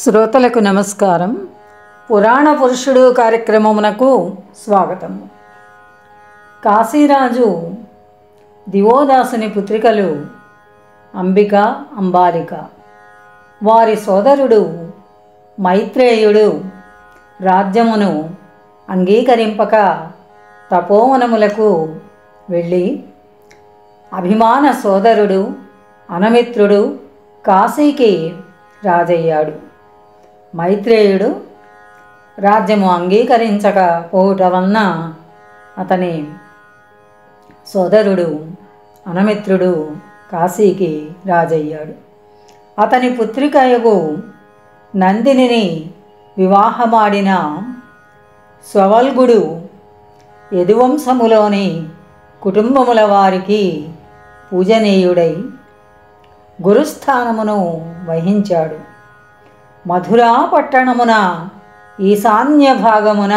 శ్రోతలకు నమస్కారం. పురాణ పురుషుడు కార్యక్రమమునకు స్వాగతము. కాశీరాజు దివోదాసుని పుత్రికలు అంబిక, అంబాలిక. వారి సోదరుడు మైత్రేయుడు రాజ్యమును అంగీకరింపక తపోవనములకు వెళ్ళి అభిమాన సోదరుడు అనమిత్రుడు కాశీకి రాజయ్యాడు. మైత్రేయుడు రాజ్యము అంగీకరించకపోవటం వలన అతని సోదరుడు అనమిత్రుడు కాశీకి రాజయ్యాడు. అతని పుత్రికయగు నందినిని వివాహమాడిన స్వల్గుడు యదువంశములోని కుటుంబముల వారికి పూజనీయుడై గురుస్థానమును వహించాడు. మధురా పట్టణమున ఈశాన్య భాగమున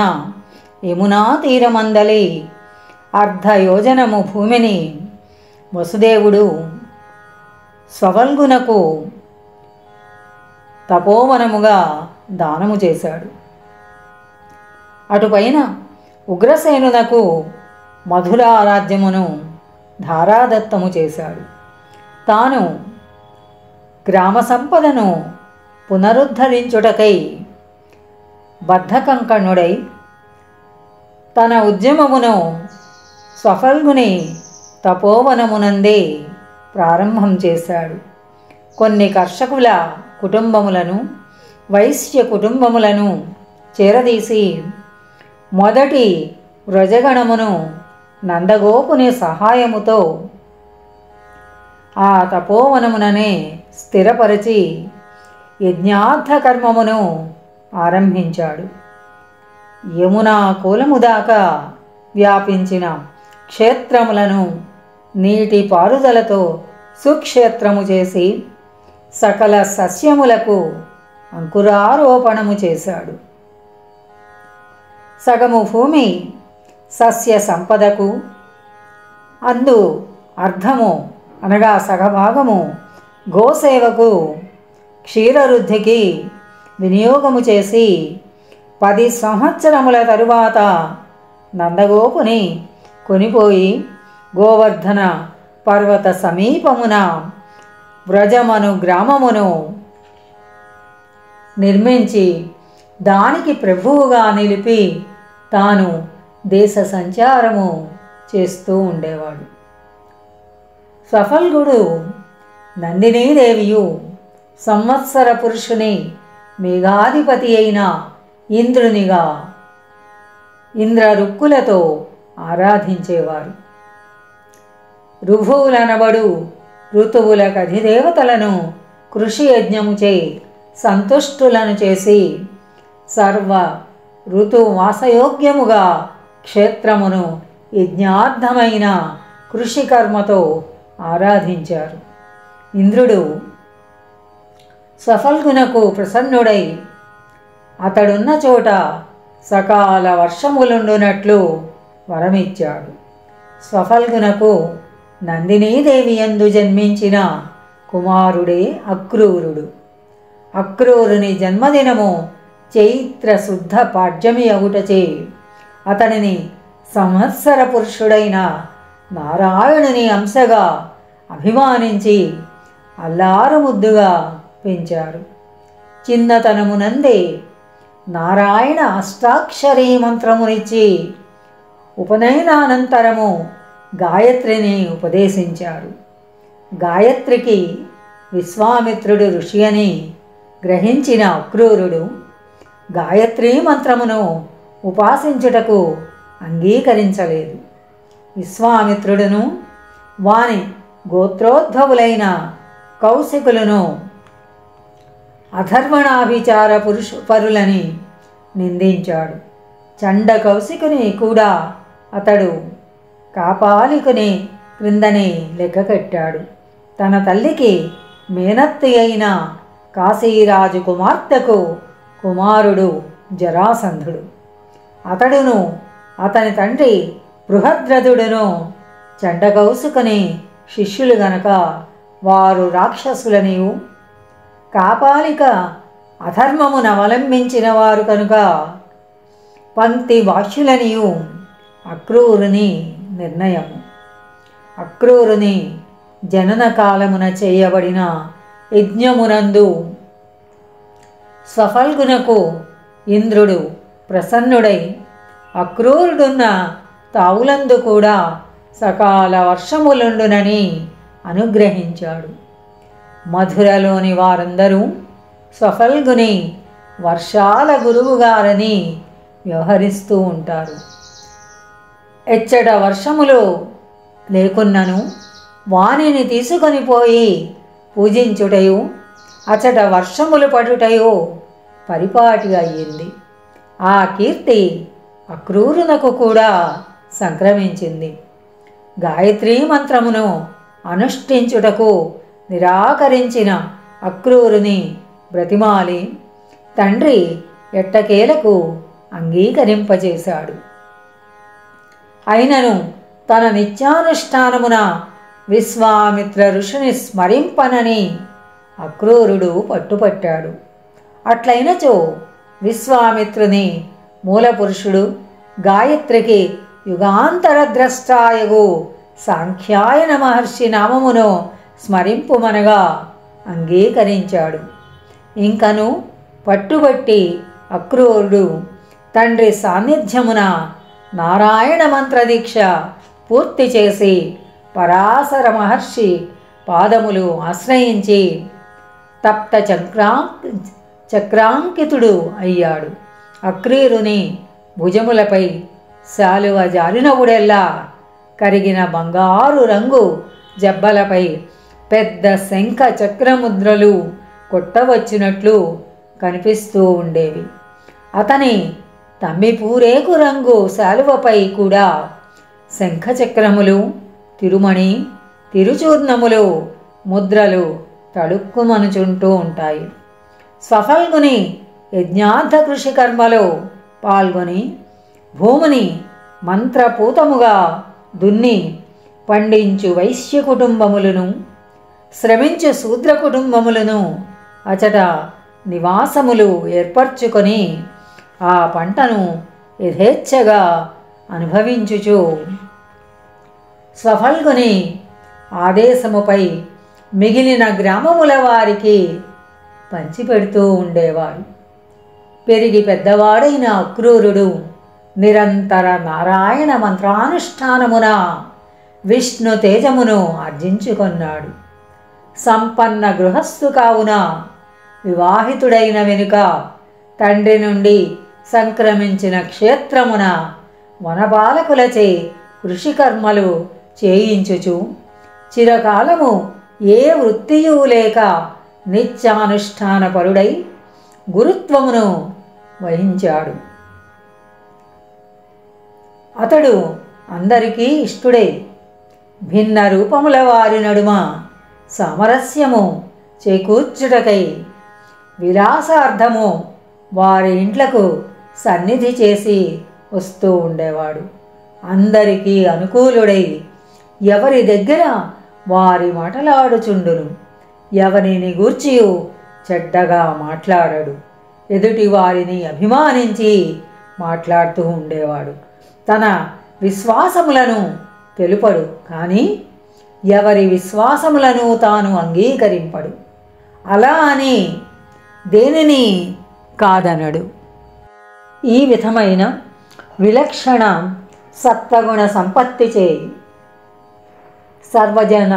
యమునా తీరమందలి అర్ధయోజనము భూమిని వసుదేవుడు స్వల్గునకు తపోవనముగా దానము చేశాడు. అటుపైన ఉగ్రసేనునకు మధురా రాజ్యమును ధారాదత్తము చేశాడు. తాను గ్రామ సంపదను పునరుద్ధరించుటకై బద్ధకంకణుడై తన ఉద్యమమును స్వల్గుని తపోవనమునందే ప్రారంభం చేశాడు. కొన్ని కర్షకుల కుటుంబములను, వైశ్య కుటుంబములను చేరదీసి మొదటి వ్రజగణమును నందగోపుని సహాయముతో ఆ తపోవనముననే స్థిరపరిచి యజ్ఞార్థ కర్మమును ఆరంభించాడు. యమునా కూలము దాకా వ్యాపించిన క్షేత్రములను నీటి పారుదలతో సుక్షేత్రము చేసి సకల సస్యములకు అంకురారోపణము చేశాడు. సగము భూమి సస్య సంపదకు, అందు అర్ధము అనగా సగభాగము గోసేవకు, క్షీరవృద్ధికి వినియోగము చేసి 10 సంవత్సరముల తరువాత నందగోపుని కొనిపోయి గోవర్ధన పర్వత సమీపమున వ్రజమను గ్రామమును నిర్మించి దానికి ప్రభువుగా నిలిపి తాను దేశ సంచారము చేస్తూ ఉండేవాడు. స్వల్గుడు నందినీదేవియు సంవత్సర పురుషుని మేఘాధిపతి అయిన ఇంద్రునిగా ఇంద్రరుక్కులతో ఆరాధించేవారు. ఋభువులనబడు ఋతువులకు అధిదేవతలను కృషి యజ్ఞముచే సంతుష్టులను చేసి సర్వ ఋతువాసయోగ్యముగా క్షేత్రమును యజ్ఞార్థమైన కృషికర్మతో ఆరాధించారు. ఇంద్రుడు స్వల్గునకు ప్రసన్నుడై అతడున్న చోట సకాల వర్షములుండునట్లు వరమిచ్చాడు. స్వల్గునకు నందినీదేవి యందు జన్మించిన కుమారుడే అక్రూరుడు. అక్రూరుని జన్మదినము చైత్ర శుద్ధ పాడ్యమి అగుటచే అతనిని సంవత్సర పురుషుడైన నారాయణుని అంశగా అభిమానించి అల్లారు ముద్దుగా పెంచారు. చిన్నతనమునందే నారాయణ అష్టాక్షరీ మంత్రమునిచ్చి ఉపనయనానంతరము గాయత్రిని ఉపదేశించారు. గాయత్రికి విశ్వామిత్రుడు ఋషి అని గ్రహించిన అక్రూరుడు గాయత్రీ మంత్రమును ఉపాసించుటకు అంగీకరించలేదు. విశ్వామిత్రుడును వాని గోత్రోద్భవులైన కౌశికులను అధర్వణాభిచార పరులని నిందించాడు. చండ కౌశికుని కూడా అతడు కాపాలికుని క్రిందనే లెక్కకట్టాడు. తన తల్లికి మేనత్తి అయిన కాశీరాజు కుమార్తెకు కుమారుడు జరాసంధుడు. అతడును అతని తండ్రి బృహద్రథుడును చండకౌశికుని శిష్యులు గనక వారు రాక్షసులనియు కాపాలిక అధర్మమును అవలంబించిన వారు కనుక పంక్తి వాష్యులనియు అక్రూరుని నిర్ణయము. అక్రూరుని జనన కాలమున చేయబడిన యజ్ఞమునందు స్వఫల్గునకు ఇంద్రుడు ప్రసన్నుడై అక్రూరుడున్న తావులందు కూడా సకాల వర్షములుండునని అనుగ్రహించాడు. మధురలోని వారందరూ స్వఫల్గుని వర్షాల గురువుగారని వ్యవహరిస్తూ ఉంటారు. ఎచ్చట వర్షములు లేకున్నను వానిని తీసుకొని పోయి పూజించుటయు అచట వర్షములు పడుటయో పరిపాటి అయ్యింది. ఆ కీర్తి అక్రూరునకు కూడా సంక్రమించింది. గాయత్రీ మంత్రమును అనుష్ఠించుటకు నిరాకరించిన అక్రూరుని బ్రతిమాలి తండ్రి ఎట్టకేలకు అంగీకరింపచేశాడు. అయినను తన నిత్యానుష్ఠానమున విశ్వామిత్ర ఋషిని స్మరింపనని అక్రూరుడు పట్టుపట్టాడు. అట్లయినచో విశ్వామిత్రుని మూలపురుషుడు గాయత్రికి యుగాంతరద్రష్టాయగు సాంఖ్యాయన మహర్షి నామమును స్మరింపుమనగా అంగీకరించాడు. ఇంకను పట్టుబట్టి అక్రూరుడు తండ్రి సాన్నిధ్యమున నారాయణ మంత్రదీక్ష పూర్తి చేసి పరాశర మహర్షి పాదములు ఆశ్రయించి తప్త చక్రాంకితుడు అయ్యాడు. అక్రూరుని భుజములపై శాలువ జారినవుడెల్లా కరిగిన బంగారు రంగు జబ్బలపై పెద్ద శంఖ చక్రముద్రలు కొట్టవచ్చినట్లు కనిపిస్తూ ఉండేవి. అతని తమ్మిపూరేకు రంగు శాలువపై కూడా శంఖచక్రములు, తిరుమణి, తిరుచూర్ణములు ముద్రలు తడుక్కుమనుచుంటూ ఉంటాయి. స్వఫల్గుని యజ్ఞార్థ కృషి కర్మలో పాల్గొని భూమిని మంత్రపూతముగా దున్ని పండించు వైశ్య కుటుంబములను, శ్రమించు శూద్ర కుటుంబములను అచట నివాసములు ఏర్పరచుకొని ఆ పంటను యథేచ్ఛగా అనుభవించుచు స్వఫల్గుని ఆదేశముపై మిగిలిన గ్రామముల వారికి పంచిపెడుతూ ఉండేవాడు. పెరిగి పెద్దవాడైన అక్రూరుడు నిరంతర నారాయణ మంత్రానుష్ఠానమున విష్ణు తేజమును ఆర్జించుకొన్నాడు. సంపన్న గృహస్థు కావున వివాహితుడైన వెనుక తండ్రి నుండి సంక్రమించిన క్షేత్రమున వనపాలకులచే కృషికర్మలు చేయించుచు చిరకాలము ఏ వృత్తియూ లేక నిత్యానుష్ఠానపరుడై గురుత్వమును వహించాడు. అతడు అందరికీ ఇష్టుడై భిన్న రూపముల వారి నడుమ సామరస్యము చేకూర్చుటకై విలాసార్థము వారి ఇంట్లకు సన్నిధి చేసి వస్తూ ఉండేవాడు. అందరికీ అనుకూలుడై ఎవరి దగ్గర వారి మాటలాడుచుండును. ఎవరిని గూర్చియు చెడ్డగా మాట్లాడడు. ఎదుటి వారిని అభిమానించి మాట్లాడుతూ ఉండేవాడు. తన విశ్వాసములను తెలుపడు, కానీ ఎవరి విశ్వాసములను తాను అంగీకరింపడు. అలా అని దేనిని కాదనడు. ఈ విధమైన విలక్షణ సత్వగుణ సంపత్తిచే సర్వజన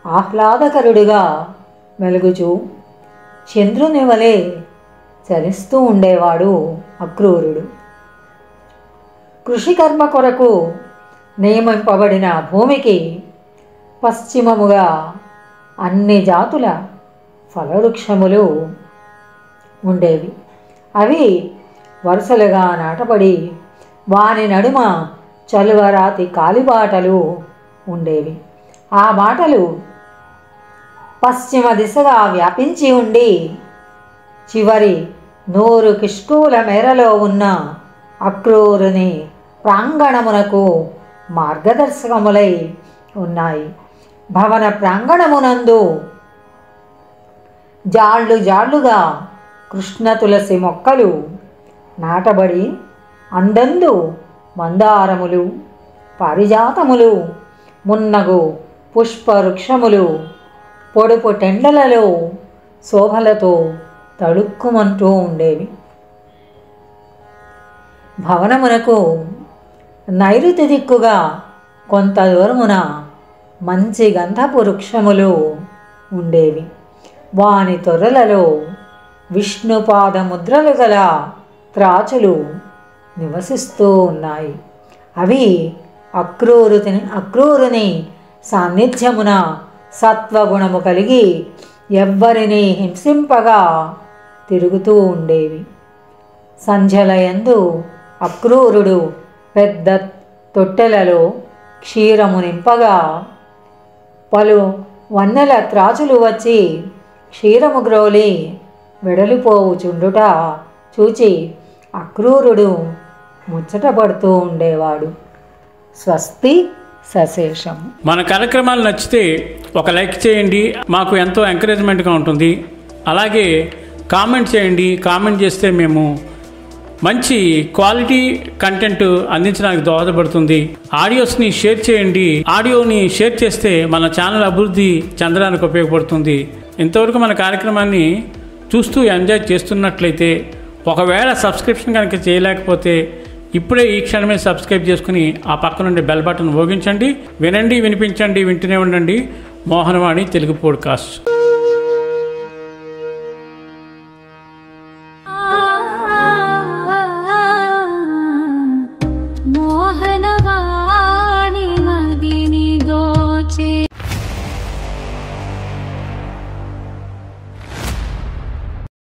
ఆహ్లాదకరుడుగా వెలుగుచూ చంద్రుని వలె చరిస్తూ ఉండేవాడు అక్రూరుడు. కృషికర్మ కొరకు నియమింపబడిన భూమికి పశ్చిమముగా అన్ని జాతుల ఫలవృక్షములు ఉండేవి. అవి వరుసలుగా నాటబడి వాని నడుమ చలువరాతి కాలిబాటలు ఉండేవి. ఆ బాటలు పశ్చిమ దిశగా వ్యాపించి ఉండి చివరి 100 కిష్కూల మేరలో ఉన్న అక్రూరుని ప్రాంగణమునకు మార్గదర్శకములై ఉన్నాయి. భవన ప్రాంగణమునందు జాళ్లు జాళ్లుగా కృష్ణ తులసి మొక్కలు నాటబడి అందందు మందారములు పారిజాతములు మున్నగు పుష్పవృక్షములు పొడుపు టెండలలో శోభలతో తడుక్కుమంటూ ఉండేవి. భవనమునకు నైరుతి దిక్కుగా కొంత దూరమున మంచి గంధపు వృక్షములు ఉండేవి. వాని తొర్రలలో విష్ణుపాద ముద్రలు గల త్రాచులు నివసిస్తూ ఉన్నాయి. అవి అక్రూరుని సాన్నిధ్యమున సత్వగుణము కలిగి ఎవ్వరిని హింసింపగా తిరుగుతూ ఉండేవి. సంధ్యలయందు అక్రూరుడు పెద్ద తొట్టెలలో క్షీరము నింపగా పలు వన్నెల త్రాచులు వచ్చి క్షీరము గ్రోలి వెడలిపోవుచుండుట చూచి అక్రూరుడు ముచ్చటపడుతూ ఉండేవాడు. స్వస్తి సశేషం. మన కార్యక్రమాలు నచ్చితే ఒక లైక్ చేయండి, మాకు ఎంతో ఎంకరేజ్మెంట్గా ఉంటుంది. అలాగే కామెంట్ చేయండి. కామెంట్ చేస్తే మేము మంచి క్వాలిటీ కంటెంట్ అందించడానికి దోహదపడుతుంది. ఆడియోస్ని షేర్ చేయండి. ఆడియోని షేర్ చేస్తే మన ఛానల్ అభివృద్ధి చెందడానికి ఉపయోగపడుతుంది. ఇంతవరకు మన కార్యక్రమాన్ని చూస్తూ ఎంజాయ్ చేస్తున్నట్లయితే, ఒకవేళ సబ్స్క్రిప్షన్ కనుక చేయలేకపోతే ఇప్పుడే ఈ క్షణమే సబ్స్క్రైబ్ చేసుకుని ఆ పక్క నుండి బెల్ బటన్ మోగించండి. వినండి, వినిపించండి, వింటూనే ఉండండి మోహనవాణి తెలుగు పోడ్కాస్ట్. మోహనవాణి.